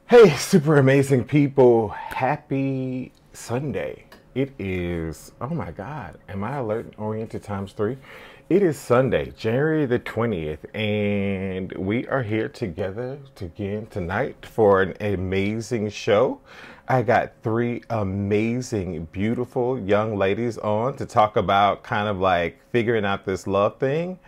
Hey, super amazing people. Happy Sunday. It is, oh my God, am I alert oriented times three? It is Sunday, January the 20th, and we are here together again tonight for an amazing show. I got three amazing, beautiful young ladies on to talk about kind of like figuring out this love thing.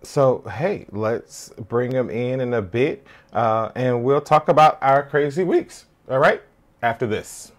So, hey, let's bring them in a bit and we'll talk about our crazy weeks. All right, after this.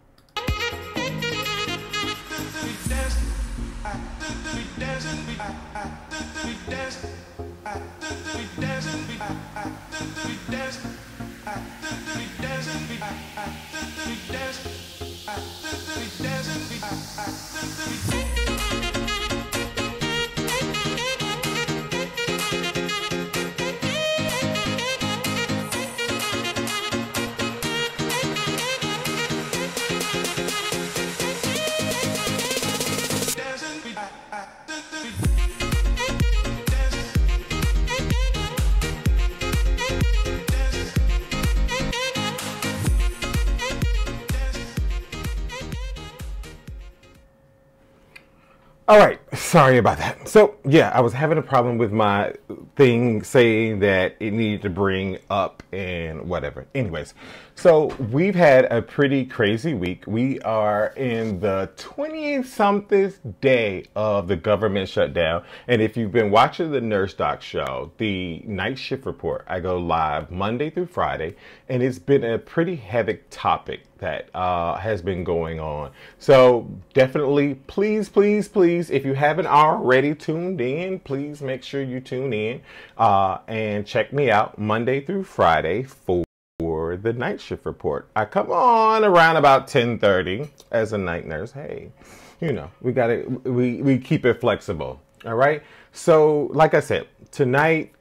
All right, sorry about that. So, yeah, I was having a problem with my thing saying that it needed to bring up and whatever. Anyways, so we've had a pretty crazy week. We are in the 20-something day of the government shutdown. And if you've been watching the Nurse Doc show, the night shift report, I go live Monday through Friday, and it's been a pretty heavy topic that has been going on. So definitely, please, if you haven't already tuned in, please make sure you tune in and check me out Monday through Friday for the night shift report. I come on around about 10:30 as a night nurse. Hey, you know, we keep it flexible. All right. So like I said, tonight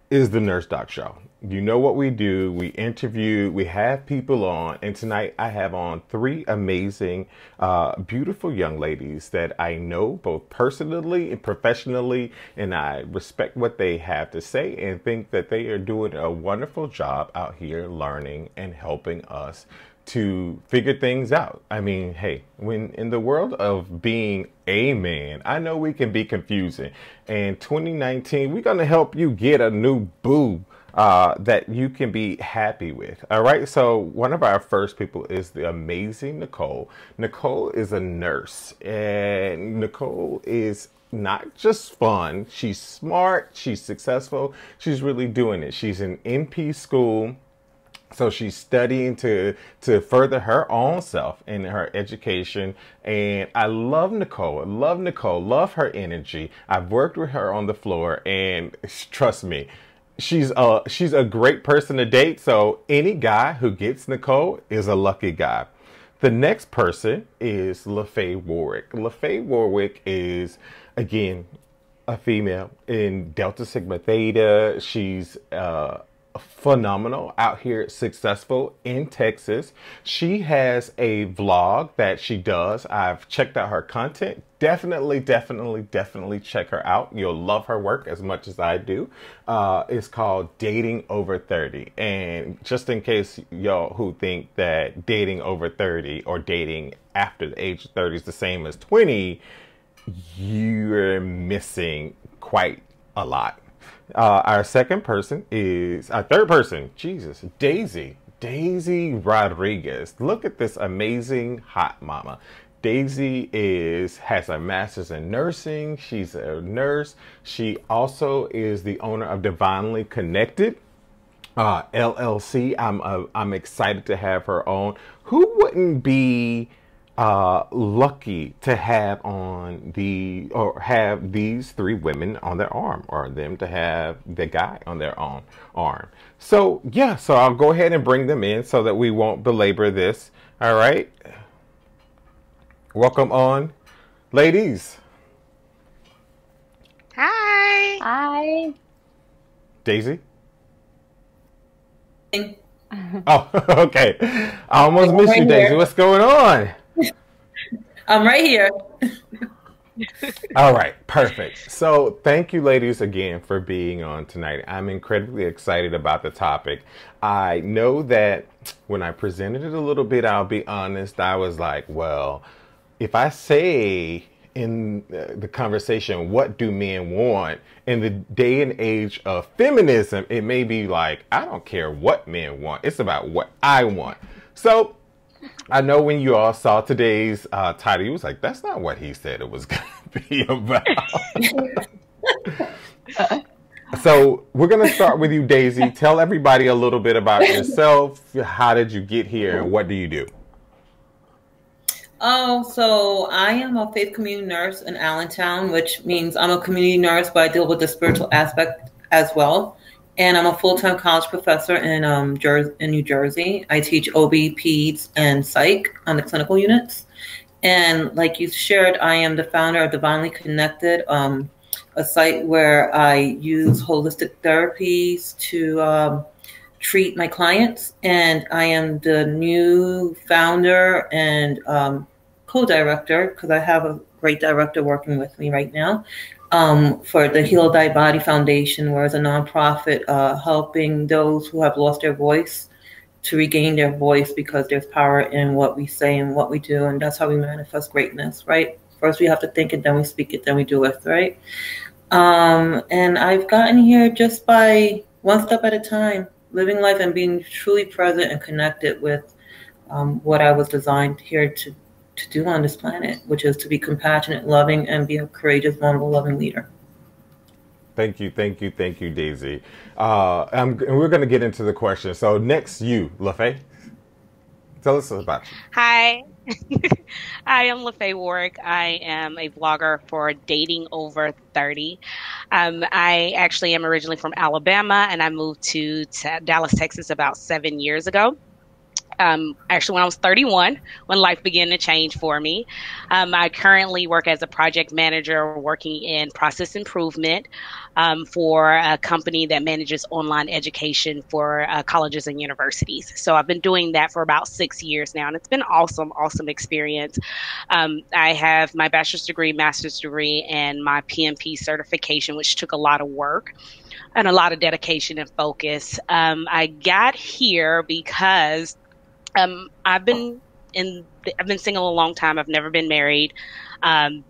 is the Nurse Doc show. You know what we do. We interview, we have people on, and tonight I have on three amazing, beautiful young ladies that I know both personally and professionally, and I respect what they have to say and think that they are doing a wonderful job out here learning and helping us to figure things out. I mean, hey, when in the world of being a man, I know we can be confusing. And 2019, we're going to help you get a new boo that you can be happy with. All right. So one of our first people is the amazing Nicole. Nicole is a nurse, and Nicole is not just fun. She's smart. She's successful. She's really doing it. She's in NP school. So she's studying to further her own self in her education. And I love Nicole. I love Nicole. Love her energy. I've worked with her on the floor, and trust me, she's a great person to date. So any guy who gets Nicole is a lucky guy. The next person is LaFay Warwick. LaFay Warwick is, again, a female in Delta Sigma Theta. She's phenomenal out here, successful in Texas. She has a vlog that she does. I've checked out her content. Definitely check her out. You'll love her work as much as I do. It's called Dating Over 30. And just in case y'all who think that dating over 30 or dating after the age of 30 is the same as 20, you're missing quite a lot. Our second person is our third person. Jesus, Daisy Rodriguez. Look at this amazing hot mama. Daisy has a master's in nursing. She's a nurse. She also is the owner of Divinely Connected LLC. I'm excited to have her on. Who wouldn't be lucky to have have these three women on their arm, or them to have the guy on their own arm? So yeah, so I'll go ahead and bring them in so that we won't belabor this. All right, welcome on, ladies. Hi. Hi. Daisy. Oh, okay. I almost missed you, Daisy. What's going on? I'm right here. All right, perfect. So, thank you, ladies, again for being on tonight. I'm incredibly excited about the topic. I know that when I presented it a little bit, I'll be honest, I was like, well, if I say in the conversation, what do men want in the day and age of feminism, it may be like, I don't care what men want, it's about what I want. So, I know when you all saw today's title, you was like, that's not what he said it was going to be about. So we're going to start with you, Daisy. Tell everybody a little bit about yourself. How did you get here and what do you do? Oh, so I am a faith community nurse in Allentown, which means I'm a community nurse, but I deal with the spiritual aspect as well. And I'm a full-time college professor in New Jersey. I teach OB, Peds, and Psych on the clinical units. And like you shared, I am the founder of Divinely Connected, a site where I use holistic therapies to treat my clients. And I am the new founder and co-director, because I have a great director working with me right now, for the Heal Thy Body Foundation, where it's a nonprofit helping those who have lost their voice to regain their voice, because there's power in what we say and what we do. And that's how we manifest greatness, right? First we have to think it, then we speak it, then we do it, right? And I've gotten here just by one step at a time, living life and being truly present and connected with what I was designed here to do on this planet, which is to be compassionate, loving, and be a courageous, vulnerable, loving leader. Thank you, thank you, thank you, Daisy. And we're going to get into the question. So next, you, LaFay. Tell us about you. Hi. I am LaFay Warwick. I am a vlogger for Dating Over 30. I actually am originally from Alabama, and I moved to Dallas, Texas about 7 years ago. Actually, when I was 31, when life began to change for me. I currently work as a project manager working in process improvement for a company that manages online education for colleges and universities. So I've been doing that for about 6 years now, and it's been awesome experience. I have my bachelor's degree, master's degree, and my PMP certification, which took a lot of work and a lot of dedication and focus. I got here because I've been single a long time. I've never been married, and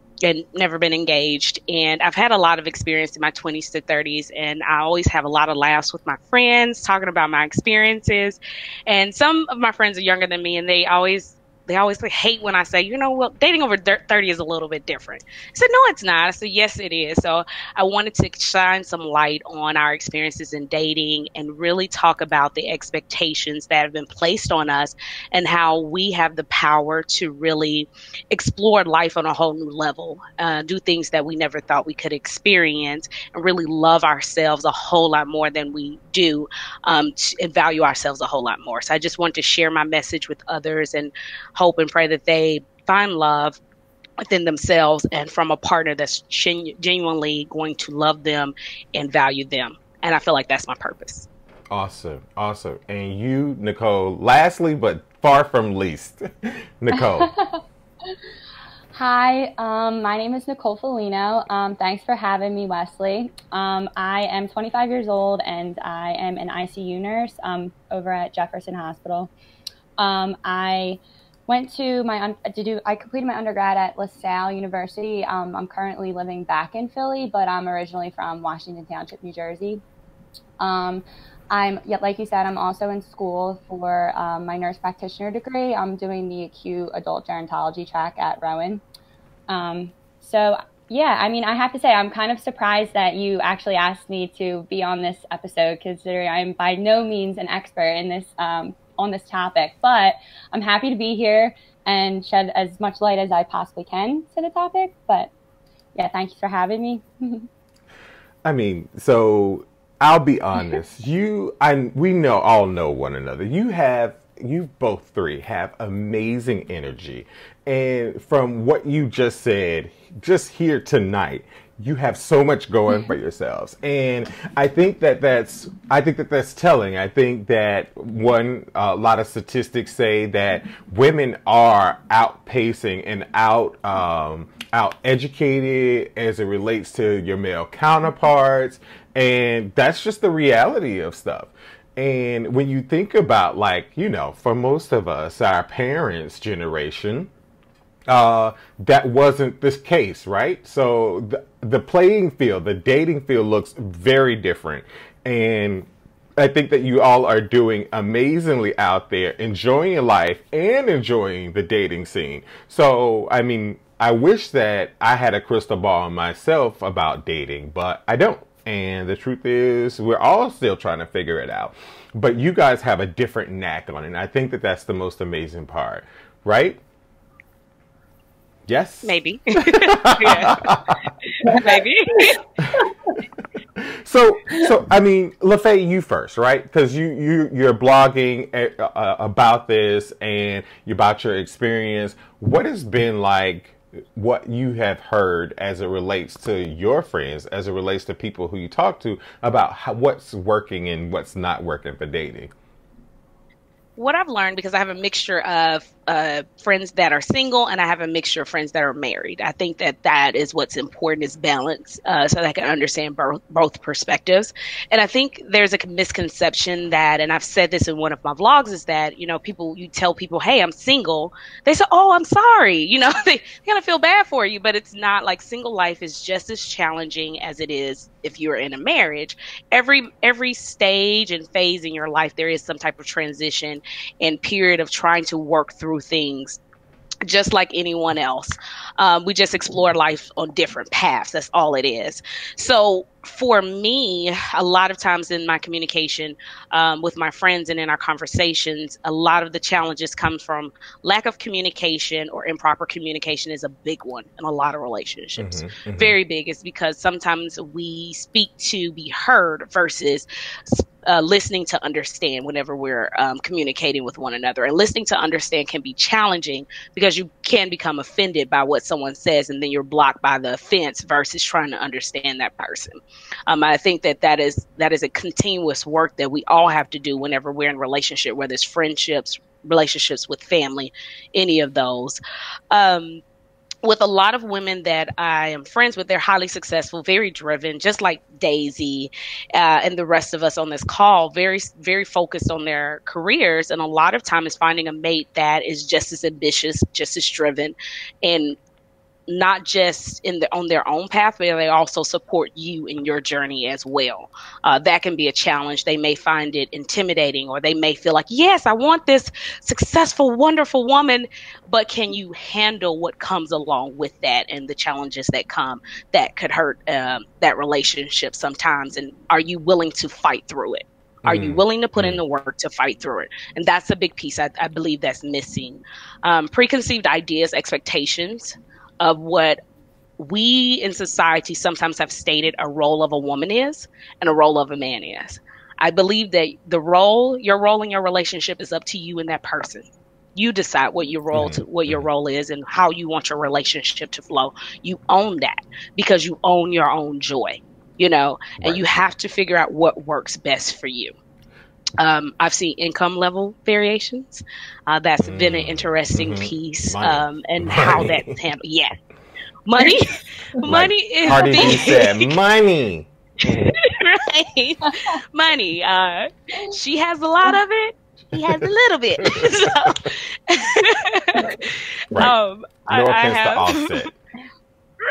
never been engaged. And I've had a lot of experience in my 20s to 30s, and I always have a lot of laughs with my friends talking about my experiences. And some of my friends are younger than me, and they always like, hate when I say, well, dating over 30 is a little bit different. I said, no, it's not. I said, yes, it is. So I wanted to shine some light on our experiences in dating and really talk about the expectations that have been placed on us and how we have the power to really explore life on a whole new level, do things that we never thought we could experience, and really love ourselves a whole lot more than we do, and value ourselves a whole lot more. So I just want to share my message with others and hope and pray that they find love within themselves and from a partner that's genuinely going to love them and value them. And I feel like that's my purpose. Awesome. Awesome. And you, Nicole, lastly, but far from least, Nicole. Hi, my name is Nicole Foligno. Thanks for having me, Wesley. I am 25 years old and I am an ICU nurse over at Jefferson Hospital. I completed my undergrad at LaSalle University. I'm currently living back in Philly, but I'm originally from Washington Township, New Jersey. Like you said, I'm also in school for my nurse practitioner degree. I'm doing the acute adult gerontology track at Rowan. Yeah, I mean, I have to say, I'm kind of surprised that you actually asked me to be on this episode, considering I'm by no means an expert in this on this topic, but I'm happy to be here and shed as much light as I possibly can to the topic. But yeah, thank you for having me. I mean, so I'll be honest. We all know one another. You both three have amazing energy. And from what you just said, just here tonight, you have so much going for yourselves, and I think that that's telling. I think that a lot of statistics say that women are outpacing and out educated as it relates to your male counterparts, and that's just the reality of stuff. And when you think about, like, for most of us, our parents' generation, that wasn't this case, right? So the playing field, the dating field looks very different. And I think that you all are doing amazingly out there, enjoying your life and enjoying the dating scene. So, I mean, I wish that I had a crystal ball myself about dating, but I don't. And the truth is, we're all still trying to figure it out. But you guys have a different knack on it. And I think that that's the most amazing part, right? Yes? Maybe. Maybe. So I mean, LaFay, you first, right? Because you're blogging about this and about your experience. What has been like, what you have heard as it relates to your friends, as it relates to people who you talk to, about what's working and what's not working for dating? What I've learned, because I have a mixture of friends that are single and I have a mixture of friends that are married. I think that is what's important, is balance, so that I can understand both perspectives. And I think there's a misconception that, and I've said this in one of my vlogs, is that, you tell people, hey, I'm single. They say, oh, I'm sorry. They kind of feel bad for you, but it's not. Like, single life is just as challenging as it is if you're in a marriage. Every stage and phase in your life, there is some type of transition and period of trying to work through things, just like anyone else. We just explore life on different paths. That's all it is. So for me, a lot of times in my communication with my friends and in our conversations, a lot of the challenges come from lack of communication, or improper communication is a big one in a lot of relationships. Very big. Is because sometimes we speak to be heard versus listening to understand whenever we're communicating with one another. And listening to understand can be challenging because you can become offended by what someone says, and then you're blocked by the offense versus trying to understand that person. I think that is a continuous work that we all have to do whenever we're in relationship, whether it's friendships, relationships with family, any of those. With a lot of women that I am friends with, they're highly successful, very driven, just like Daisy and the rest of us on this call, very, very focused on their careers. And a lot of time is finding a mate that is just as ambitious, just as driven, and not just on their own path, but they also support you in your journey as well. That can be a challenge. They may find it intimidating, or they may feel like, yes, I want this successful, wonderful woman, but can you handle what comes along with that and the challenges that come that could hurt that relationship sometimes? And are you willing to fight through it? Are you willing to put in the work to fight through it? And that's a big piece I believe that's missing. Preconceived ideas, expectations of what we in society sometimes have stated a role of a woman is and a role of a man is. I believe that your role in your relationship is up to you and that person. You decide what your role is and how you want your relationship to flow. You own that because you own your own joy, and you have to figure out what works best for you. I've seen income level variations. That's been an interesting piece, and how that's handled. Yeah. Money is Cardi B said money. Right. Money. She has a lot of it. He has a little bit. Right. No offense to Offset.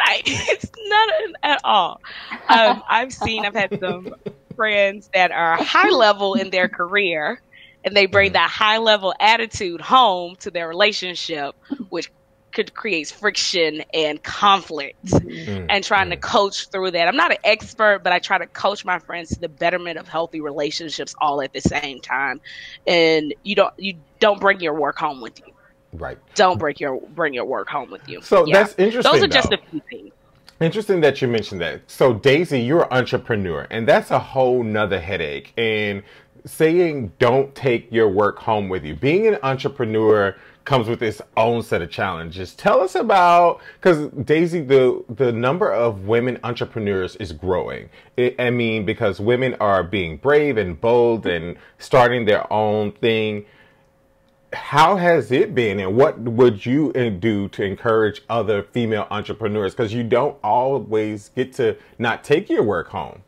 Right. It's not at all. I've had some friends that are high level in their career, and they bring that high level attitude home to their relationship, which could create friction and conflict, and trying to coach through that. I'm not an expert, but I try to coach my friends to the betterment of healthy relationships all at the same time. And you don't bring your work home with you. Right. Don't bring your work home with you. So that's interesting. Those are just a few things. Interesting that you mentioned that. So Daisy, you're an entrepreneur, and that's a whole nother headache. And saying don't take your work home with you. Being an entrepreneur comes with its own set of challenges. Tell us about, because Daisy, the number of women entrepreneurs is growing. I mean, because women are being brave and bold and starting their own thing. How has it been, and what would you do to encourage other female entrepreneurs? Because you don't always get to not take your work home.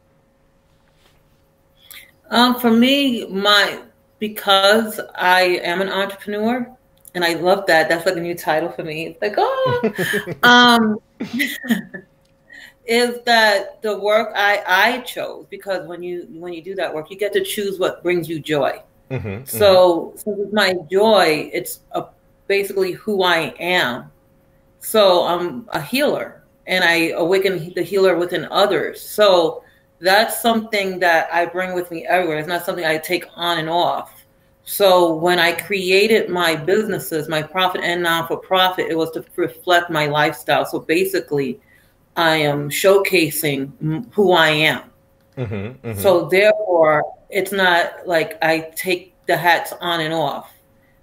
For me, because I am an entrepreneur, and I love that. That's like a new title for me. It's like, is that the work I chose? Because when you do that work, you get to choose what brings you joy. So with my joy, it's basically who I am. So I'm a healer, and I awaken the healer within others. So that's something that I bring with me everywhere. It's not something I take on and off. So when I created my businesses, my profit and non-for-profit, it was to reflect my lifestyle. So basically, I am showcasing who I am. So therefore, it's not like I take the hats on and off.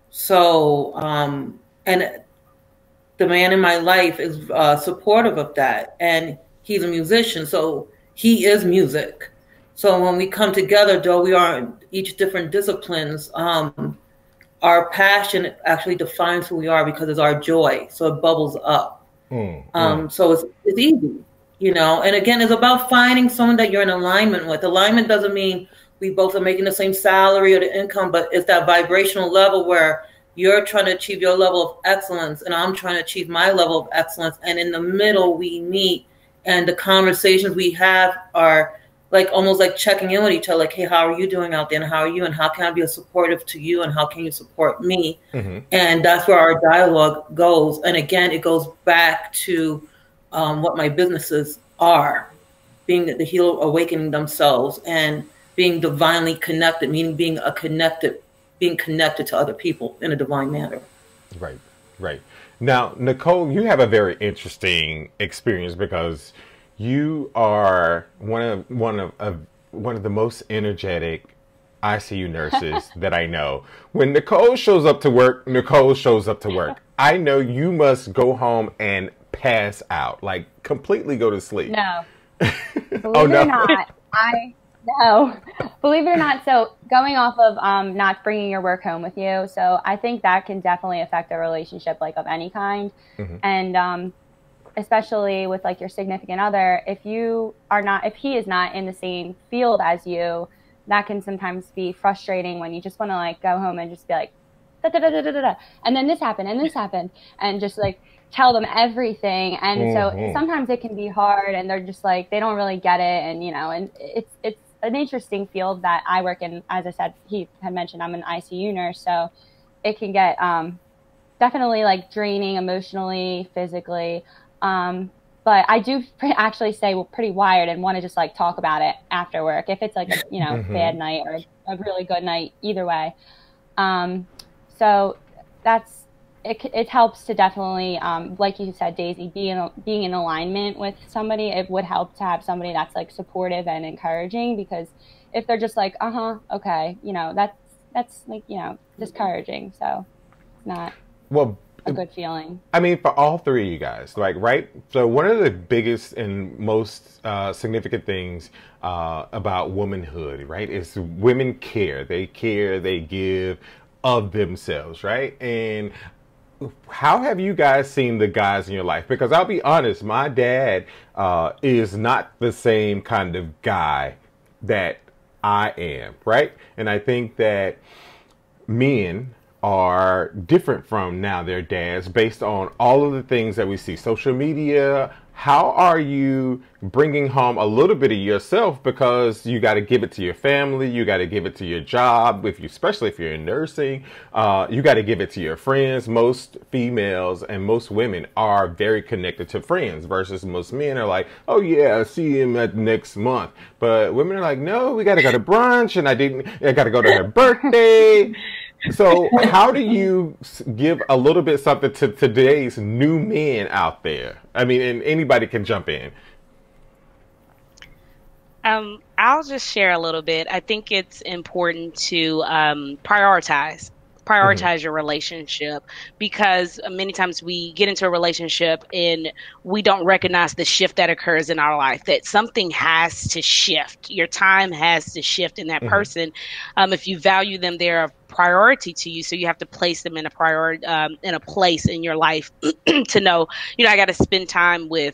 So, and the man in my life is supportive of that. And he's a musician, so he is music. So when we come together, though we are in each different disciplines, our passion actually defines who we are because it's our joy. So it bubbles up. So it's easy, you know. And again, it's about finding someone that you're in alignment with. Alignment doesn't mean we both are making the same salary or the income, but it's that vibrational level where you're trying to achieve your level of excellence and I'm trying to achieve my level of excellence. And in the middle, we meet, and the conversations we have are like almost like checking in with each other, like, hey, how are you doing out there? And how are you? And how can I be a supportive to you? And how can you support me? And that's where our dialogue goes. And again, it goes back to what my businesses are, being the healer, awakening themselves, and being divinely connected, meaning being connected to other people in a divine manner. Right. Now, Nicole, you have a very interesting experience because you are one of the most energetic ICU nurses that I know. When Nicole shows up to work, Nicole shows up to work. I know you must go home and pass out, like completely go to sleep. No. Believe it or not, no. Believe it or not, so going off of not bringing your work home with you, so I think that can definitely affect a relationship like of any kind. And especially with like your significant other, if he is not in the same field as you, that can sometimes be frustrating when you just want to like go home and just be like, da, da, da, da, da, da. And then this happened and just like tell them everything. And so sometimes it can be hard and they're just like, they don't really get it. And, you know, and it's an interesting field that I work in. As I said, he had mentioned, I'm an ICU nurse. So it can get definitely like draining emotionally, physically. But I do actually say we're pretty wired and want to just like talk about it after work. If it's like a, you know, bad night or a really good night, either way. So it helps to definitely, like you said, Daisy, being in alignment with somebody. It would help to have somebody that's like supportive and encouraging, because if they're just like, okay, you know, that's like, you know, discouraging. So it's not a good feeling. I mean, for all three of you guys, like, right? So one of the biggest and most significant things about womanhood, right, is women care. They give of themselves, right? And how have you guys seen the guys in your life? Because I'll be honest, my dad is not the same kind of guy that I am, right? And I think that men are different from now their dads based on all of the things that we see. Social media, how are you bringing home a little bit of yourself? Because you got to give it to your family, you got to give it to your job, especially if you're in nursing, you got to give it to your friends. Most females and most women are very connected to friends versus most men are like, oh yeah, I'll see him at next month. But women are like, no, we got to go to brunch and I got to go to her birthday. So how do you give a little bit something to today's new men out there? I mean, and anybody can jump in. I'll just share a little bit. I think it's important to prioritize your relationship, because many times we get into a relationship and we don't recognize the shift that occurs in our life, that something has to shift. Your time has to shift in that person. If you value them, they're a priority to you. So you have to place them in a in a place in your life to know, I got to spend time with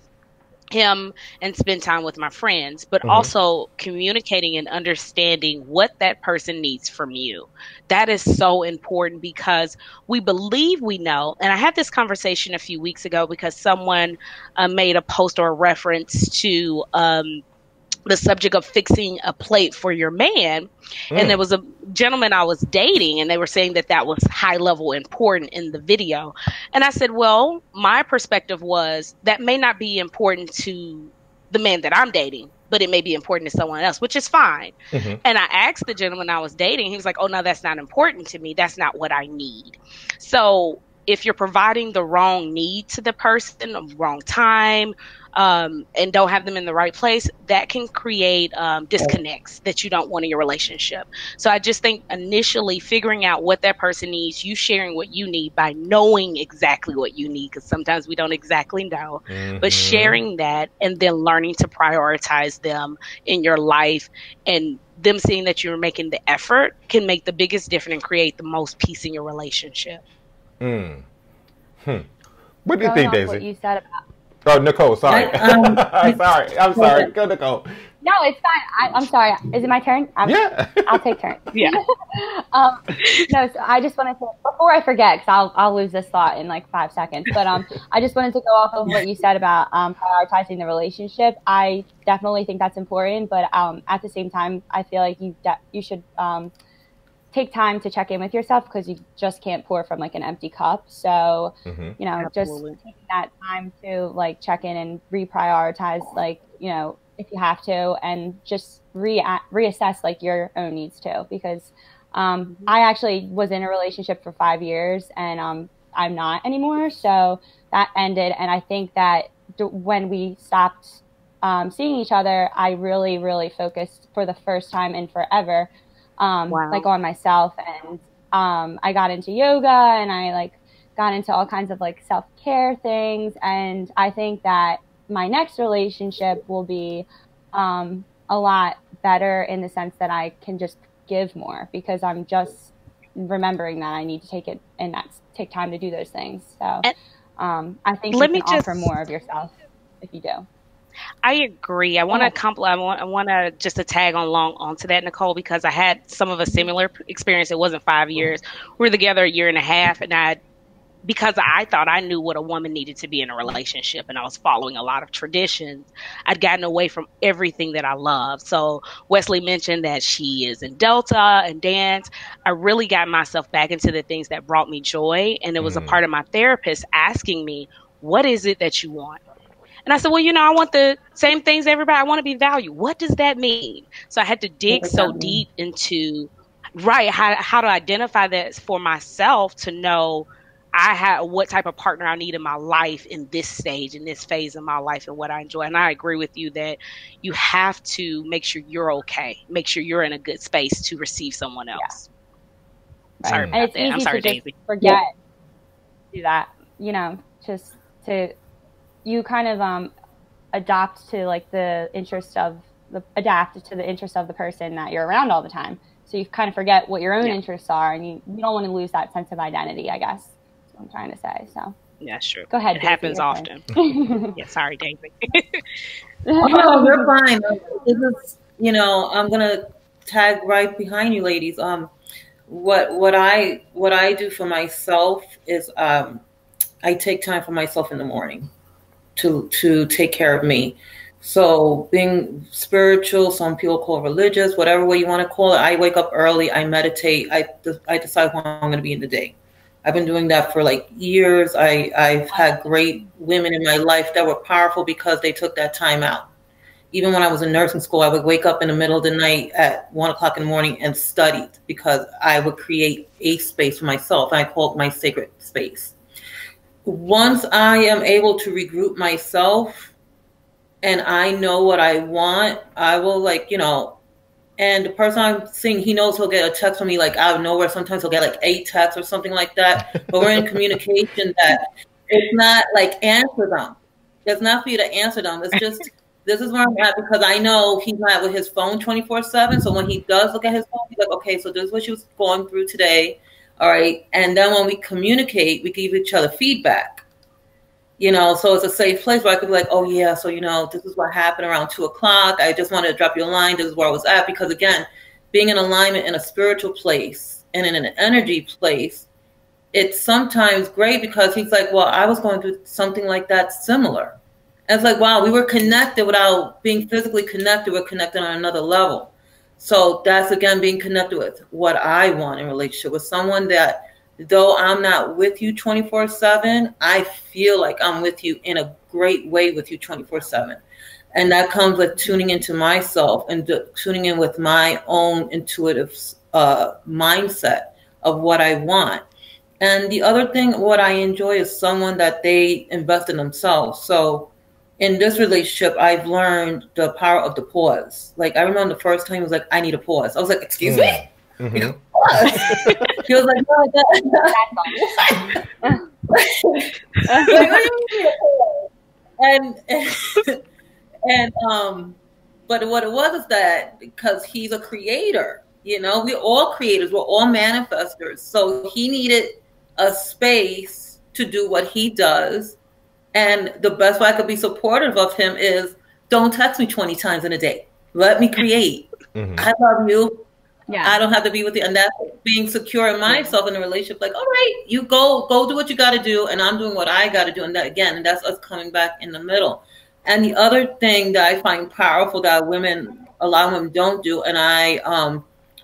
him and spend time with my friends, but also communicating and understanding what that person needs from you. That is so important, because we believe we know. And I had this conversation a few weeks ago because someone made a post or a reference to the subject of fixing a plate for your man. And there was a gentleman I was dating, and they were saying that that was high level important in the video. And I said, well, my perspective was that may not be important to the man that I'm dating, but it may be important to someone else, which is fine. And I asked the gentleman I was dating, he was like, oh, no, that's not important to me. That's not what I need. So if you're providing the wrong need to the person, the wrong time, and don't have them in the right place, that can create disconnects that you don't want in your relationship. So I just think initially figuring out what that person needs, you sharing what you need by knowing exactly what you need, because sometimes we don't exactly know, but sharing that and then learning to prioritize them in your life, and them seeing that you're making the effort can make the biggest difference and create the most peace in your relationship. What do you think, Daisy? What you said about Oh, Nicole, sorry. I'm sorry. Go, Nicole. No, it's fine. I'm sorry. Is it my turn? Yeah. I'll take turns. Yeah. No, so I just wanted to, before I forget, because I'll lose this thought in like 5 seconds, but I just wanted to go off of what you said about prioritizing the relationship. I definitely think that's important, but at the same time, I feel like you should take time to check in with yourself, because you just can't pour from like an empty cup. So, just taking that time to like check in and reprioritize, like, if you have to, and just reassess like your own needs too. Because I actually was in a relationship for 5 years, and I'm not anymore. So that ended. And I think that when we stopped seeing each other, I really, really focused for the first time in forever like on myself, and I got into yoga, and I like got into all kinds of like self-care things, and I think that my next relationship will be a lot better in the sense that I can just give more, because I'm just remembering that I need to take it and take time to do those things. So I think you can offer more of yourself if you do. I agree. I want to I want to just to tag onto that, Nicole, because I had some of a similar experience. It wasn't 5 years. We were together 1.5 years, and because I thought I knew what a woman needed to be in a relationship, and I was following a lot of traditions, I'd gotten away from everything that I love. So Wesley mentioned that she is in Delta and dance. I really got myself back into the things that brought me joy, and it was a part of my therapist asking me, what is it that you want? And I said, well, I want the same things everybody. I want to be valued. What does that mean? So I had to dig so deep into, how to identify that for myself, to know what type of partner I need in my life in this stage, in this phase of my life, and what I enjoy. And I agree with you that you have to make sure you're okay. Make sure you're in a good space to receive someone else. Yeah. Sorry about that. I'm sorry, Daisy. Forget to do that, just to... You kind of adapt to the interest of the person that you're around all the time. So you kind of forget what your own interests are, and you don't want to lose that sense of identity, I guess. That's what I'm trying to say. So yeah, sure. Go ahead. It happens often. Yeah, sorry, Daisy. Oh, you're fine. This is, I'm gonna tag right behind you, ladies. What I do for myself is I take time for myself in the morning to take care of me. So being spiritual, some people call religious, whatever way you want to call it. I wake up early, I meditate, I decide how I'm going to be in the day. I've been doing that for years. I've had great women in my life that were powerful because they took that time out. Even when I was in nursing school, I would wake up in the middle of the night at 1 o'clock in the morning and studied, because I would create a space for myself. I call it my sacred space. Once I am able to regroup myself, and I know what I want, I will, like, you know, and the person I'm seeing, he knows he'll get a text from me like out of nowhere. Sometimes he'll get like 8 texts or something like that. But we're in communication that it's not like answer them. It's not for you to answer them. It's just, this is where I'm at, because I know he's not with his phone 24/7. So when he does look at his phone, he's like, okay, so this is what she was going through today. All right. And then when we communicate, we give each other feedback. You know, so it's a safe place where I could be like, oh yeah, so, you know, this is what happened around 2:00. I just wanted to drop you a line. This is where I was at. Because again, being in alignment in a spiritual place and in an energy place, it's sometimes great, because he's like, well, I was going through something like that similar. And it's like, wow, we were connected without being physically connected. We're connected on another level. So that's, again, being connected with what I want in a relationship with someone that, though I'm not with you 24/7, I feel like I'm with you in a great way with you 24/7. And that comes with tuning into myself and tuning in with my own intuitive mindset of what I want. And the other thing, what I enjoy is someone that they invest in themselves. So in this relationship, I've learned the power of the pause. Like, I remember the first time he was like, I need a pause. I was like, excuse me? Mm-hmm. He was like, no, but what it was is that because he's a creator, you know, we're all creators, we're all manifestors. So he needed a space to do what he does. And the best way I could be supportive of him is, don't text me 20 times in a day. Let me create. Mm-hmm. I love you. Yeah. I don't have to be with you. And that's being secure in myself in a relationship. Like, all right, you go do what you got to do. And I'm doing what I got to do. And that, again, and that's us coming back in the middle. And the other thing that I find powerful that women, a lot of women don't do, and I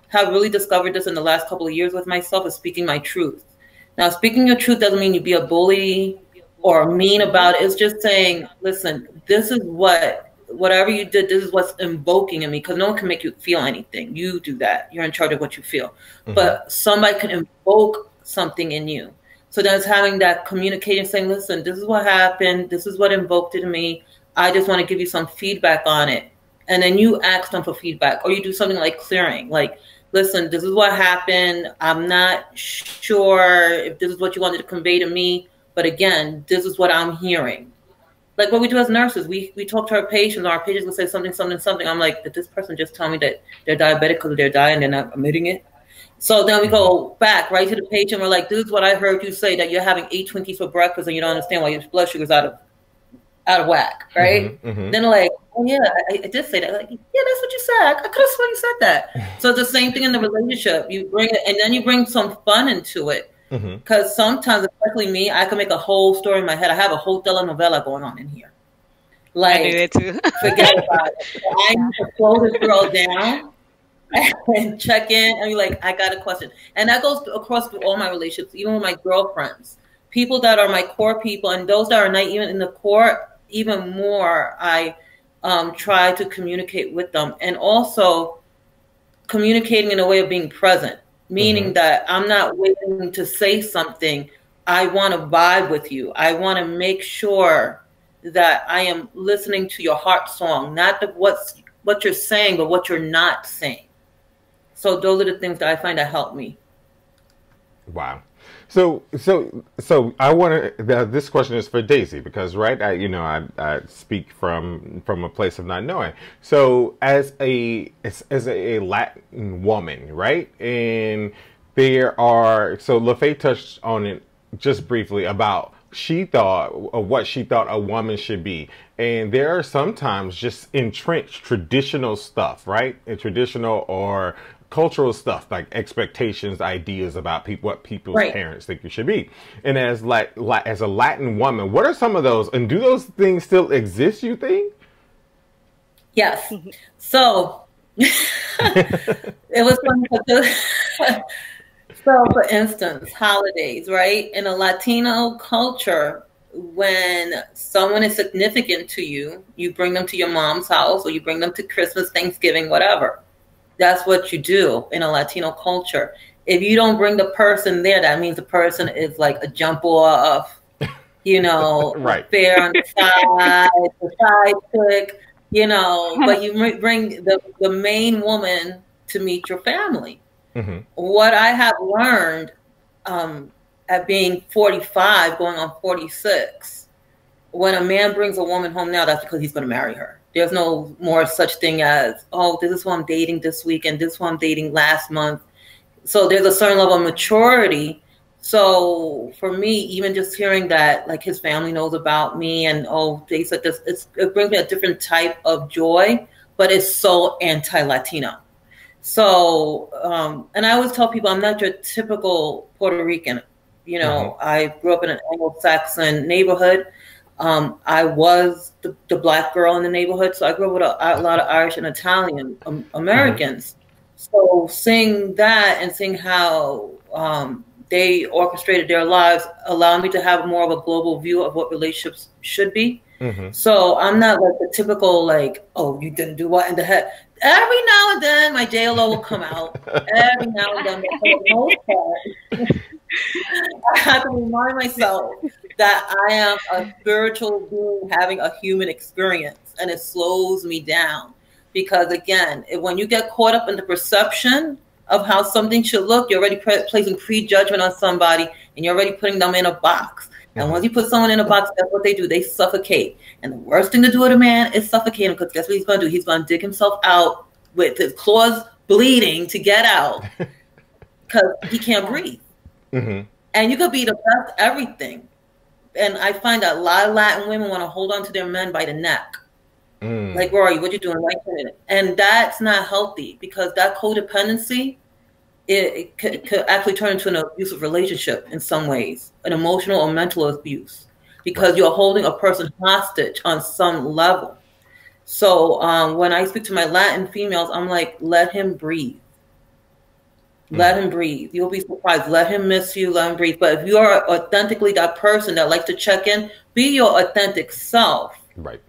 have really discovered this in the last couple of years with myself, is speaking my truth. Now, speaking your truth doesn't mean you be a bully or mean about it. It's just saying, listen, this is whatever you did, this is what's invoking in me, because no one can make you feel anything. You do that. You're in charge of what you feel. Mm-hmm. But somebody can invoke something in you. So then it's having that communication, saying, listen, this is what happened. This is what invoked it in me. I just want to give you some feedback on it. And then you ask them for feedback, or you do something like clearing, like, listen, this is what happened. I'm not sure if this is what you wanted to convey to me, but again, this is what I'm hearing. Like what we do as nurses, we talk to our patients, and our patients will say something. I'm like, did this person just tell me that they're diabetic because of their diet and they're not admitting it? So then we go back right to the patient. We're like, this is what I heard you say, that you're having 8 Twinkies for breakfast and you don't understand why your blood sugar's out of whack, right? Mm-hmm, mm-hmm. Then they're like, oh yeah, I did say that. Like, yeah, that's what you said. I could have sworn you said that. So it's the same thing in the relationship. You bring it, and then you bring some fun into it. Because sometimes, especially me, I can make a whole story in my head. I have a whole telenovela going on in here. Like, I do it too. Forget about it. I need to slow this girl down and check in and be like, I got a question. And that goes across through all my relationships, even with my girlfriends. People that are my core people, and those that are not even in the core, even more, I try to communicate with them. And also communicating in a way of being present. Meaning that I'm not waiting to say something. I want to vibe with you. I want to make sure that I am listening to your heart song, not what you're saying, but what you're not saying. So those are the things that I find that help me. Wow. So I want to. This question is for Daisy, because I speak from a place of not knowing. So as a Latin woman, right? And there are, so LaFay touched on it just briefly about what she thought a woman should be. And there are sometimes just entrenched traditional stuff, right? And traditional or cultural stuff, like expectations, ideas about what people's parents think you should be. And as a Latin woman, what are some of those? And do those things still exist, you think? Yes. So it was funny. So for instance, holidays, right? In a Latino culture, when someone is significant to you, you bring them to your mom's house, or you bring them to Christmas, Thanksgiving, whatever. That's what you do in a Latino culture. If you don't bring the person there, that means the person is like a jump off. Right. fair on the side chick, but you bring the main woman to meet your family. Mm-hmm. What I have learned at being 45, going on 46, when a man brings a woman home now, that's because he's going to marry her. There's no more such thing as, oh, this is who I'm dating this week and this is who I'm dating last month. So there's a certain level of maturity. So for me, even just hearing that, like, his family knows about me and, oh, they said this, it brings me a different type of joy, but it's so anti-Latino. So, and I always tell people I'm not your typical Puerto Rican. Mm-hmm. I grew up in an Anglo-Saxon neighborhood. I was the black girl in the neighborhood. So I grew up with a lot of Irish and Italian Americans. Mm-hmm. So seeing that and seeing how they orchestrated their lives allowed me to have more of a global view of what relationships should be. Mm-hmm. So I'm not like the typical, like, oh, you didn't do what in the heck. Every now and then my JLO will come out. Every now and then, for the most part, I have to remind myself that I am a spiritual being having a human experience, and it slows me down. Because again, when you get caught up in the perception of how something should look, you're already placing prejudgment on somebody, and you're already putting them in a box. And once you put someone in a box, that's what they do. They suffocate. And the worst thing to do with a man is suffocate him, because guess what he's going to do? He's going to dig himself out with his claws bleeding to get out because he can't breathe. Mm-hmm. And you could be the best everything. And I find that a lot of Latin women want to hold on to their men by the neck. Like, Rory, what you doing? And that's not healthy, because that codependency, it could actually turn into an abusive relationship in some ways, an emotional or mental abuse, because you're holding a person hostage on some level. So when I speak to my Latin females, I'm like, let him breathe. Let him breathe. You'll be surprised. Let him miss you. Let him breathe. But if you are authentically that person that likes to check in, be your authentic self. Right.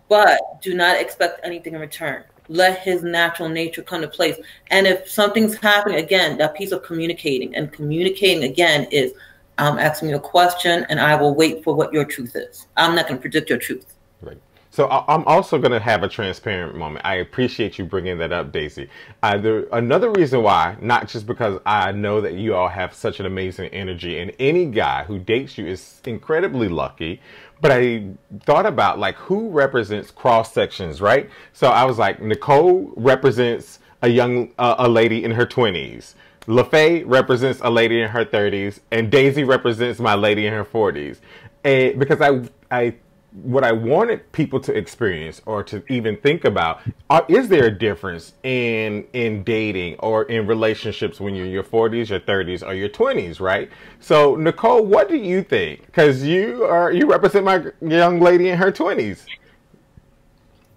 But do not expect anything in return. Let his natural nature come to place. And if something's happening, again, that piece of communicating. And communicating, again, is I'm asking you a question, and I will wait for what your truth is. I'm not going to predict your truth. Right. So I'm also going to have a transparent moment. I appreciate you bringing that up, Daisy. Another reason why, not just because I know that you all have such an amazing energy, and any guy who dates you is incredibly lucky, but I thought about, like, who represents cross sections, right? So I was like, Nicole represents a lady in her 20s. LaFay represents a lady in her 30s, and Daisy represents my lady in her 40s. And because what I wanted people to experience or to even think about, is there a difference in dating or in relationships when you're in your 40s, your 30s, or your 20s, right? So, Nicole, what do you think? Because you represent my young lady in her 20s.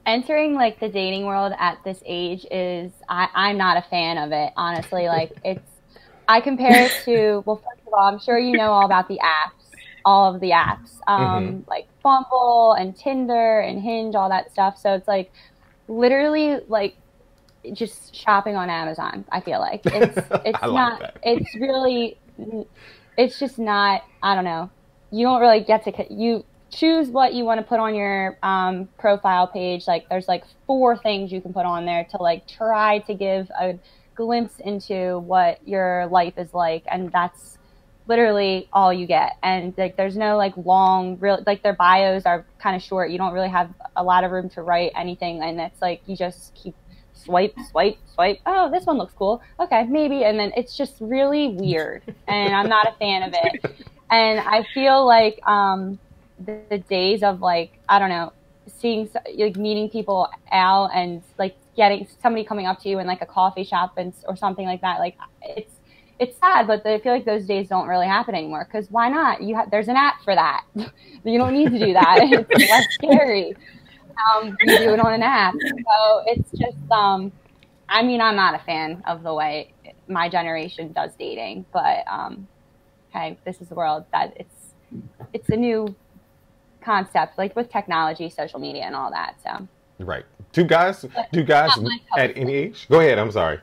Entering, like, the dating world at this age is, I'm not a fan of it, honestly. Like, I compare it to, well, first of all, I'm sure you know all about the apps. All of the apps, like Bumble and Tinder and Hinge, all that stuff. So it's like literally like just shopping on Amazon. I feel like it's not. That. It's really. It's just not. I don't know. You don't really get to. You choose what you want to put on your profile page. Like there's like 4 things you can put on there to like try to give a glimpse into what your life is like, and that's literally all you get. And like there's no like long real, like their bios are kind of short. You don't really have a lot of room to write anything, and it's like you just keep swipe. Oh, this one looks cool, okay, maybe. And then it's just really weird, and I'm not a fan of it. And I feel like the days of like, I don't know, seeing like meeting people out and like getting somebody coming up to you in like a coffee shop or something like that, like it's sad, but I feel like those days don't really happen anymore. Because why not? There's an app for that. You don't need to do that. It's less scary. You do it on an app. So it's just, I mean, I'm not a fan of the way my generation does dating. But hey, this is the world that it's a new concept, like with technology, social media, and all that. So right. Do guys at any age? Go ahead. I'm sorry.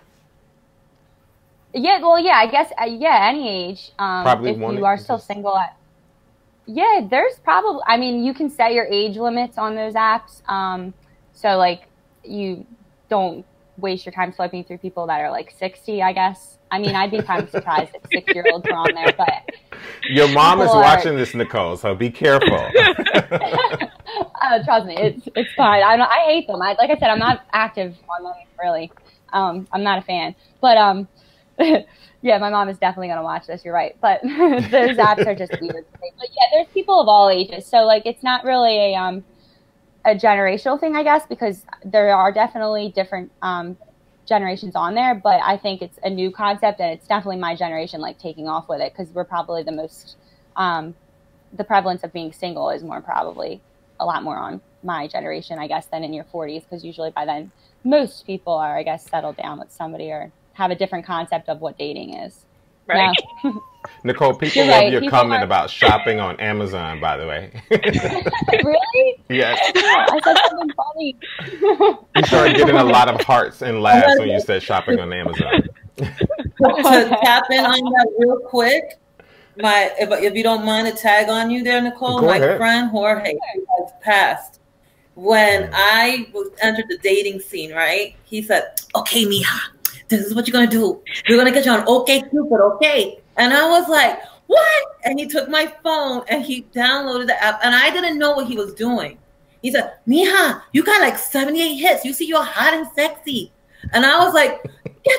Yeah, well, yeah, I guess, yeah, any age. Probably if you are still single Yeah, there's probably, I mean, you can set your age limits on those apps. So like you don't waste your time swiping through people that are like 60, I guess. I mean, I'd be kind of surprised if 6-year-olds were on there, but your mom is watching this, Nicole, so be careful. Trust me, it's fine. I hate them. Like I said, I'm not active on them really. I'm not a fan, but yeah, my mom is definitely going to watch this. You're right. But those apps are just weird. But yeah, there's people of all ages. So like, it's not really a generational thing, I guess, because there are definitely different generations on there. But I think it's a new concept, and it's definitely my generation like taking off with it, because we're probably the most, the prevalence of being single is more probably a lot more on my generation, I guess, than in your 40s, because usually by then most people are, I guess, settled down with somebody or have a different concept of what dating is. Right. Yeah. Nicole, people love your comment about shopping on Amazon, by the way. Really? Yes. I said something funny. You started getting a lot of hearts and laughs when you said shopping on Amazon. To tap in on that real quick, if you don't mind to tag on you there, Nicole, Go my ahead. friend Jorge, who has passed, when I entered the dating scene, right? He said, "Okay, mija, this is what you're gonna do. You're gonna get you on OkCupid, okay?" And I was like, "What?" And he took my phone and he downloaded the app, and I didn't know what he was doing. He said, "Mija, you got like 78 hits. You see, you're hot and sexy." And I was like, "Get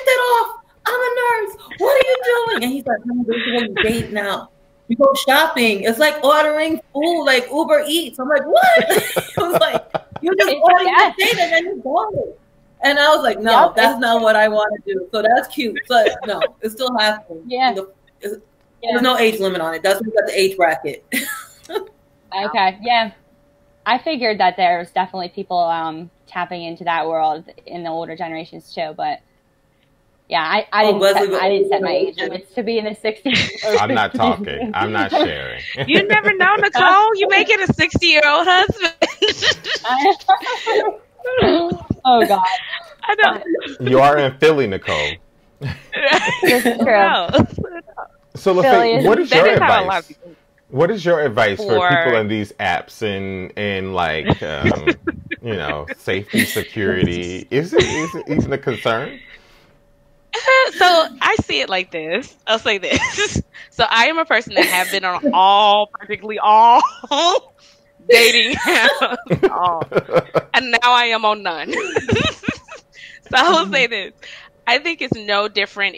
that off. I'm a nurse. What are you doing?" And he's like, "Honey, this is what you date now. You go shopping. It's like ordering food, like Uber Eats." I'm like, "What?" It was like, "You just order your date and then you bought it." And I was like, "No, Yep. that's not what I want to do." So that's cute, but no, it's still happening. Yeah. There's no age limit on it. That's what got the age bracket. Okay, yeah. I figured that there's definitely people tapping into that world in the older generations too, but yeah, I didn't set my age limits to be in the 60s. I'm not talking. I'm not sharing. You never know, Nicole. You may get a 60-year-old husband. Oh God. I know. You are in Philly, Nicole. This is true. No. So, Philly LaFay, is- what is That your is how a lot of advice? people. What is your advice for For- people in these apps and like, you know, safety, security? Is it even a concern? So I see it like this. I'll say this. So I am a person that have been on practically all dating apps, all. And now I am on none. So I will say this. I think it's no different.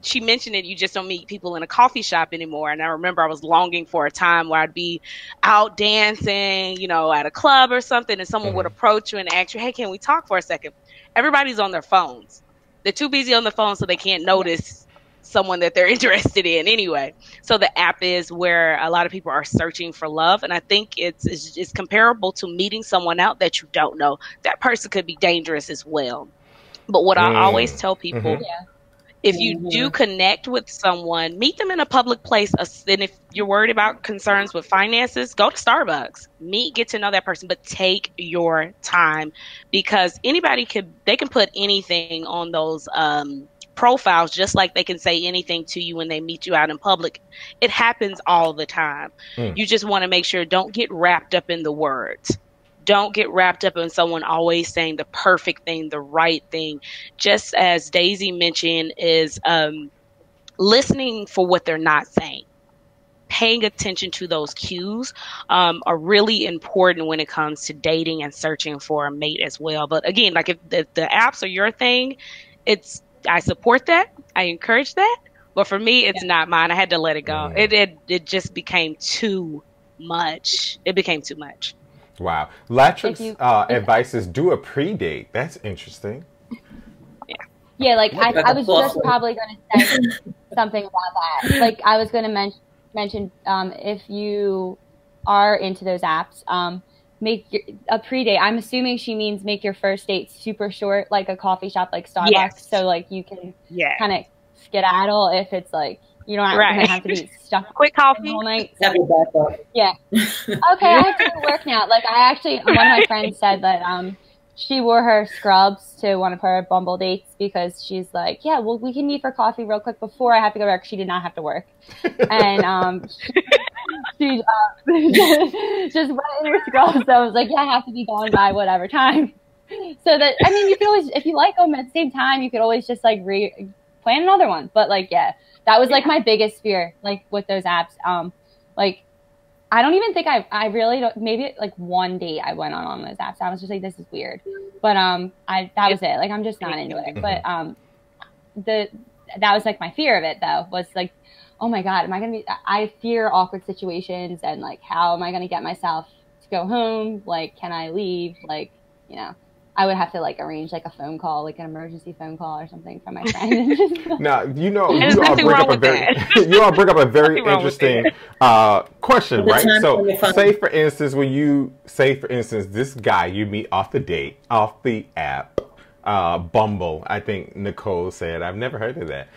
She mentioned it. You just don't meet people in a coffee shop anymore. And I remember I was longing for a time where I'd be out dancing, you know, at a club or something, and someone would approach you and ask you, "Hey, can we talk for a second?" Everybody's on their phones. They're too busy on the phone, so they can't notice someone that they're interested in anyway. So the app is where a lot of people are searching for love. And I think it's comparable to meeting someone out that you don't know. That person could be dangerous as well. But what I always tell people, if you do connect with someone, meet them in a public place. And if you're worried about concerns with finances, go to Starbucks. Get to know that person, but take your time, because anybody can put anything on those profiles, just like they can say anything to you when they meet you out in public. It happens all the time. You just want to make sure, don't get wrapped up in the words. Don't get wrapped up in someone always saying the perfect thing, the right thing. Just as Daisy mentioned, is listening for what they're not saying. Paying attention to those cues are really important when it comes to dating and searching for a mate as well. But again, like if the apps are your thing, I support that. I encourage that. But for me, it's not mine. I had to let it go. It just became too much. It became too much. Wow. Latrix advice is do a pre-date. That's interesting. Yeah, like I was just probably going to say something about that. Like I was going to mention if you are into those apps, make a pre-date. I'm assuming she means make your first date super short, like a coffee shop, like Starbucks. Yes. So like you can kind of skedaddle if it's like you don't have to be stuck quick coffee all night. Have your back up. Yeah. Okay, I have to work now. Like one of my friends said that she wore her scrubs to one of her Bumble dates because she's like, yeah, well, we can meet for coffee real quick before I have to go to work. She did not have to work. And she just went in her scroll. So I was like, yeah, I have to be gone by whatever time. So that, I mean, you can always, if you like them at the same time, you could always just like plan another one. But like, yeah, that was like my biggest fear, like with those apps. Like, I don't even think I really don't, maybe like one date I went on those apps. I was just like, this is weird. But that was it. Like, I'm just not into it. But that was like my fear of it though, was like, oh my God, I fear awkward situations and like, how am I going to get myself to go home? Like, can I leave? Like, you know, I would have to like arrange like a phone call, like an emergency phone call or something from my friend. Now, you all bring up a very interesting question, right? So say for instance, this guy you meet off the app, Bumble, I think Nicole said. I've never heard of that.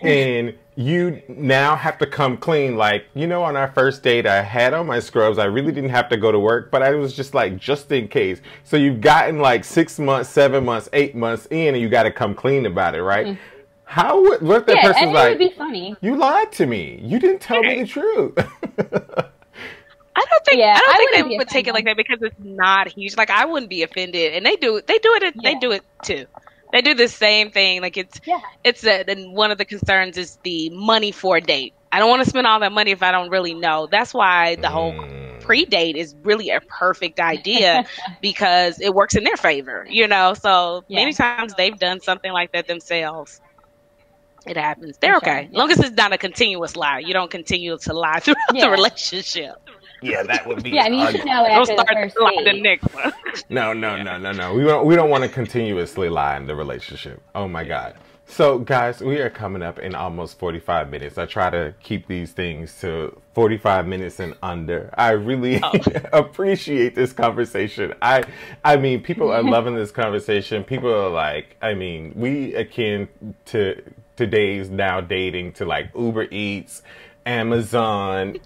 And you now have to come clean. Like, on our first date, I had on my scrubs. I really didn't have to go to work, but I was just like, just in case. So you've gotten like 6 months, 7 months, 8 months in, and you got to come clean about it, right? What that person's like, it would be funny. You lied to me. You didn't tell me the truth. I don't think they would take it like that because it's not huge. Like, I wouldn't be offended, and they do it too. They do the same thing. Like, and one of the concerns is the money for a date. I don't want to spend all that money if I don't really know. That's why the whole pre-date is really a perfect idea because it works in their favor, So many times they've done something like that themselves. It happens. They're okay. As long as it's not a continuous lie. You don't continue to lie throughout the relationship. Yeah, that would be. Yeah, I mean, you should know after the first date. The next one. No. We don't want to continuously lie in the relationship. Oh my God. So, guys, we are coming up in almost 45 minutes. I try to keep these things to 45 minutes and under. I really appreciate this conversation. I mean, people are loving this conversation. People are like, we akin to today's now dating to like Uber Eats, Amazon.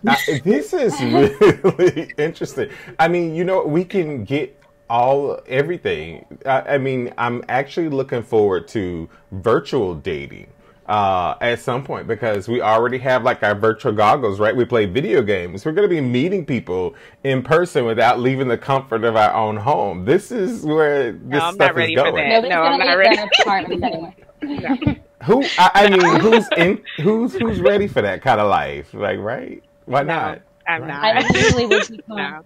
This is really interesting. I mean, we can get everything. I'm actually looking forward to virtual dating at some point because we already have like our virtual goggles, right? We play video games. We're going to be meeting people in person without leaving the comfort of our own home. This is where this stuff is going. Nobody's going to leave their apartments anymore. Who's ready for that kind of life? Like, right? Why not? I'm not. I usually would no.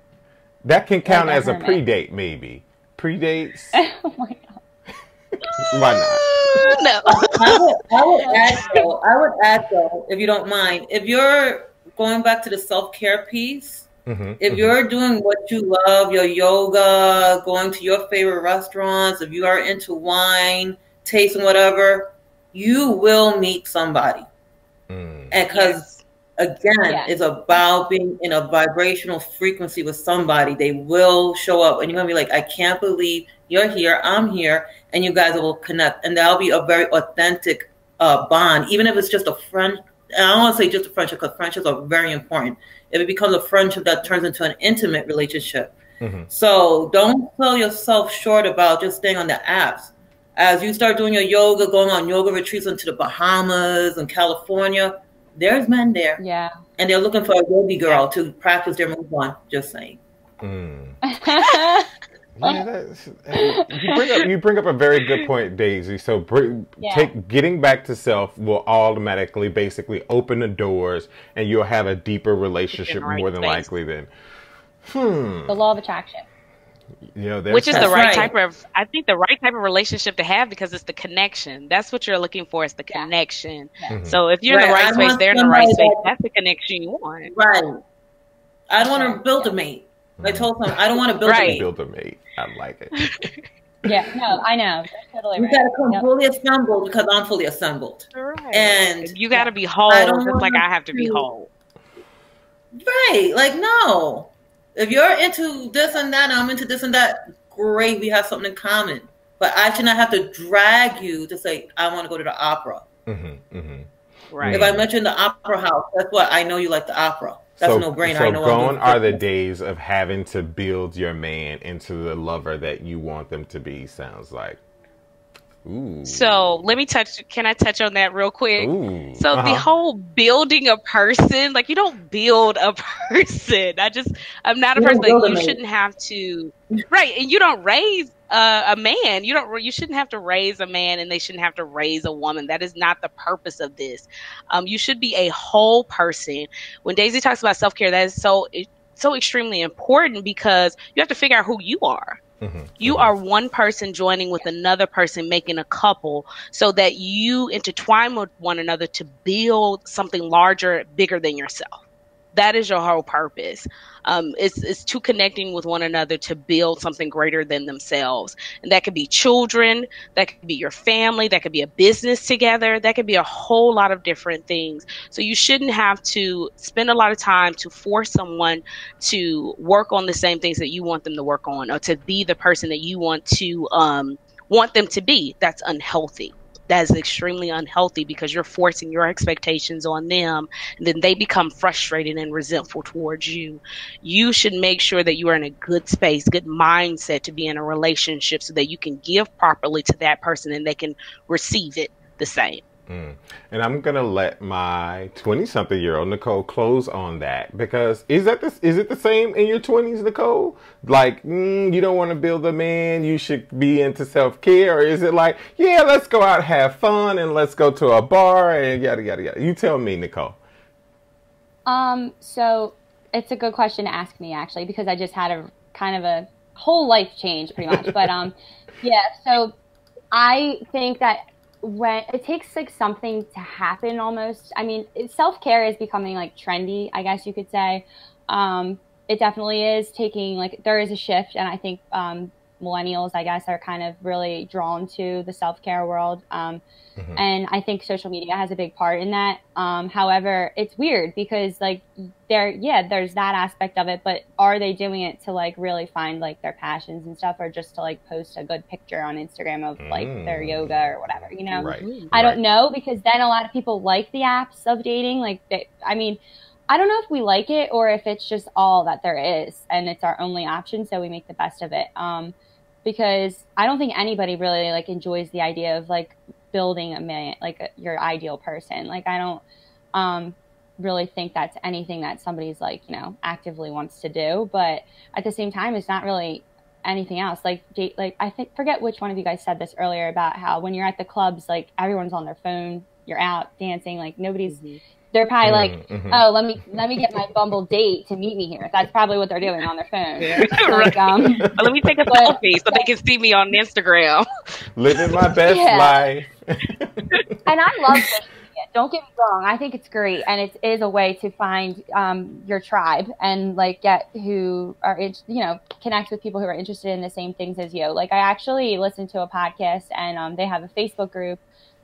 That can count as a pre-date, maybe. Pre-dates. Oh my God. Why not? No. I would add though, if you don't mind, if you're going back to the self-care piece, if you're doing what you love, your yoga, going to your favorite restaurants, if you are into wine, tasting whatever, you will meet somebody. And because again, it's about being in a vibrational frequency with somebody. They will show up and you're gonna be like, I can't believe you're here, I'm here, and you guys will connect. And that'll be a very authentic bond, even if it's just a friend. And I don't want to say just a friendship because friendships are very important. If it becomes a friendship that turns into an intimate relationship. So don't sell yourself short about just staying on the apps. As you start doing your yoga, going on yoga retreats into the Bahamas and California, there's men there. Yeah. And they're looking for a yogi girl to practice their move on. Just saying. You bring up a very good point, Daisy. So getting back to self will automatically basically open the doors and you'll have a deeper relationship more than likely then. The law of attraction. Which is the right type of, I think the right type of relationship to have because it's the connection. That's what you're looking for, is the connection. So if you're in the right space, they're in the right space, that's the connection you want. Right. I don't want to build a mate. I told someone, I don't want to build a mate. Build a mate. I like it. I know. That's totally right. You got to come fully assembled because I'm fully assembled. Right. And you got to be whole just like I have to be whole. Right. Like, no. If you're into this and that, and I'm into this and that, great, we have something in common. But I should not have to drag you to say, I want to go to the opera. Right. If I mention the opera house, that's what I know you like the opera. That's a no-brainer. So gone are the days of having to build your man into the lover that you want them to be, sounds like. Ooh. So can I touch on that real quick? Ooh. So the whole building a person, like you don't build a person. I'm not a person, like you shouldn't have to, right. And you don't raise a man. You shouldn't have to raise a man, and they shouldn't have to raise a woman. That is not the purpose of this. You should be a whole person. When Daisy talks about self-care, that is so extremely important, because you have to figure out who you are. Mm-hmm. You are one person joining with another person, making a couple, so that you intertwine with one another to build something larger, bigger than yourself. That is your whole purpose. It's to connecting with one another to build something greater than themselves. And that could be children, that could be your family, that could be a business together, that could be a whole lot of different things. So you shouldn't have to spend a lot of time to force someone to work on the same things that you want them to work on, or to be the person that you want them to be. That's unhealthy. That is extremely unhealthy, because you're forcing your expectations on them, and then they become frustrated and resentful towards you. You should make sure that you are in a good space, good mindset to be in a relationship, so that you can give properly to that person and they can receive it the same. And I'm going to let my 20-something-year-old Nicole close on that, because is it the same in your 20s, Nicole? Like, you don't want to build a man, you should be into self-care? Or is it like, yeah, let's go out, have fun, and let's go to a bar and yada, yada, yada? You tell me, Nicole. So it's a good question to ask me, actually, because I just had a kind of a whole life change pretty much. But yeah, so I think that when it takes like something to happen almost. I mean, self-care is becoming like trendy, I guess you could say. It definitely is taking, like, there is a shift, and I think millennials, I guess, are kind of really drawn to the self-care world. And I think social media has a big part in that. However, it's weird because, like, there's that aspect of it, but are they doing it to, like, really find, like, their passions and stuff, or just to, like, post a good picture on Instagram of, like, their yoga or whatever, you know? Right. I don't know, because then a lot of people like the apps of dating. Like, I mean, I don't know if we like it or if it's just all that there is and it's our only option, so we make the best of it. Because I don't think anybody really, like, enjoys the idea of, like, building a man, like your ideal person. Like, I don't really think that's anything that somebody's, like, you know, actively wants to do. But at the same time, it's not really anything else. Like I forget which one of you guys said this earlier about how when you're at the clubs, like, everyone's on their phone, you're out dancing, like, nobody's. They're probably like, oh, let me get my Bumble date to meet me here. That's probably what they're doing on their phone. Like, let me take a selfie so they can see me on Instagram. Living my best life. And I love social media. Don't get me wrong. I think it's great. And it is a way to find your tribe and, like, get who are, connect with people who are interested in the same things as you. Like, I actually listened to a podcast, and they have a Facebook group,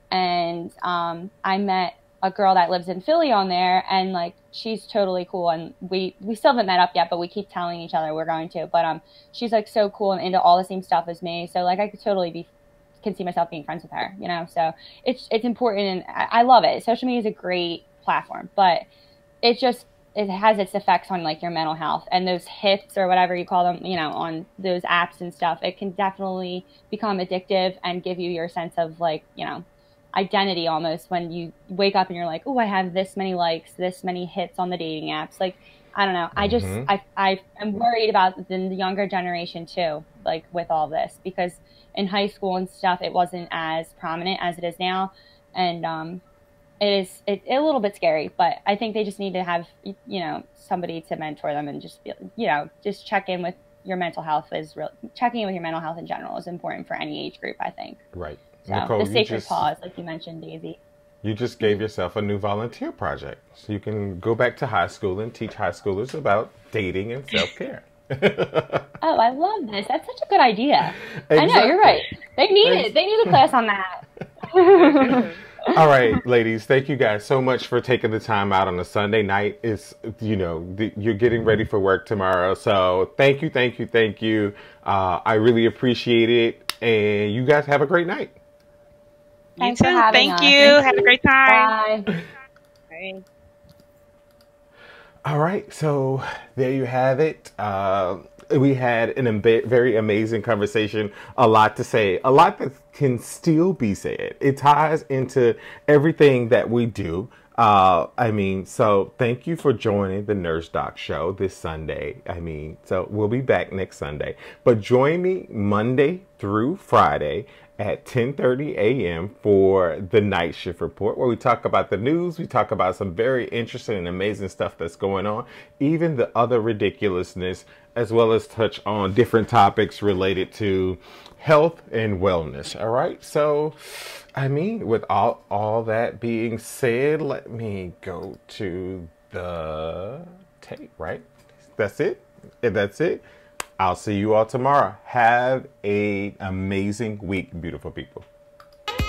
and I met a girl that lives in Philly on there, and, like, she's totally cool, and we still haven't met up yet, but we keep telling each other we're going to. But she's, like, so cool and into all the same stuff as me, so, like, I could totally can see myself being friends with her, you know. So it's important, and I love it. Social media is a great platform, but it has its effects on, like, your mental health, and those hits or whatever you call them, you know, on those apps and stuff. It can definitely become addictive and give you your sense of, like, you know, identity almost, when you wake up and you're like, oh, I have this many likes, this many hits on the dating apps. Like, I don't know. I just, I'm worried about the younger generation too, like, with all this, because in high school and stuff, it wasn't as prominent as it is now. And it's a little bit scary, but I think they just need to have, you know, somebody to mentor them and just be, you know, just check in with your mental health checking in with your mental health in general is important for any age group, I think. Right. So, Nicole, the sacred pause, like you mentioned, Daisy. You just gave yourself a new volunteer project. So you can go back to high school and teach high schoolers about dating and self-care. Oh, I love this. That's such a good idea. Exactly. I know, you're right. They need it. They need a class on that. All right, ladies, thank you guys so much for taking the time out on a Sunday night. It's, you know, you're getting ready for work tomorrow. So thank you. I really appreciate it. And you guys have a great night. Thanks for having us. Thank you. Have a great time. Bye. Bye. All right, so there you have it. We had very amazing conversation, a lot to say, a lot that can still be said. It ties into everything that we do. So thank you for joining the Nurse Doc Show this Sunday. So we'll be back next Sunday, but join me Monday through Friday at 10:30 a.m. for the Night Shift Report, where we talk about the news. We talk about some very interesting and amazing stuff that's going on, even the other ridiculousness, as well as touch on different topics related to health and wellness. All right. So, with all that being said, let me go to the tape, right? That's it. If that's it, I'll see you all tomorrow. Have an amazing week, beautiful people. We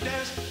dance.